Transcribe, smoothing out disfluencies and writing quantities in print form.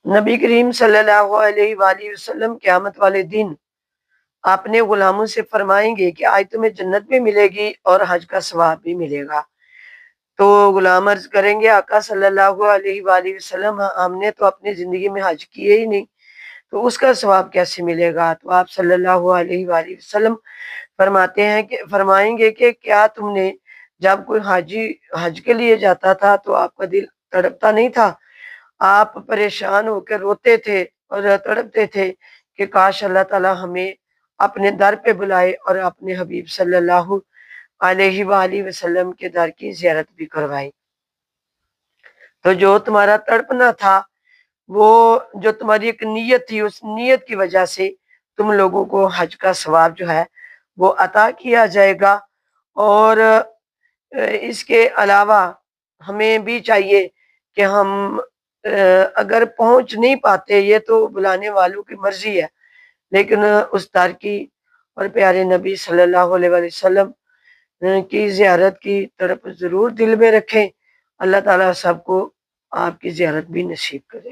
نبی کریم صلی اللہ علیہ وآلہ وسلم قیامت والے دن اپنے غلاموں سے فرمائیں گے کہ آج تمہیں جنت بھی ملے گی اور حج کا ثواب بھی ملے گا۔ تو غلام عرض کریں گے آقا صلی اللہ علیہ وآلہ وسلم ہم نے تو اپنی زندگی میں حج کیے ہی نہیں، تو اس کا ثواب کیسے ملے گا؟ تو آپ صلی اللہ علیہ وآلہ وسلم فرمائیں گے کہ کیا تم نے جب کوئی حاجی حج کے لیے جاتا تھا تو آپ کا دل تڑپتا نہیں تھا؟ آپ پریشان ہو کے روتے تھے اور تڑپتے تھے کہ کاش اللہ تعالی ہمیں اپنے در پہ بلائے اور اپنے حبیب صلی اللہ علیہ وآلہ وسلم کے در کی زیارت بھی کروائے۔ تو جو تمہارا تڑپنا تھا، وہ جو تمہاری ایک نیت تھی، اس نیت کی وجہ سے تم لوگوں کو حج کا ثواب جو ہے وہ عطا کیا جائے گا۔ اور اس کے علاوہ ہمیں بھی چاہیے کہ ہم اگر پہنچ نہیں پاتے، یہ تو بلانے والوں کی مرضی ہے، لیکن اس در کی اور پیارے نبی صلی اللہ علیہ وسلم کی زیارت کی طرف ضرور دل میں رکھیں۔ اللہ تعالیٰ سب کو آپ کی زیارت بھی نصیب کرے۔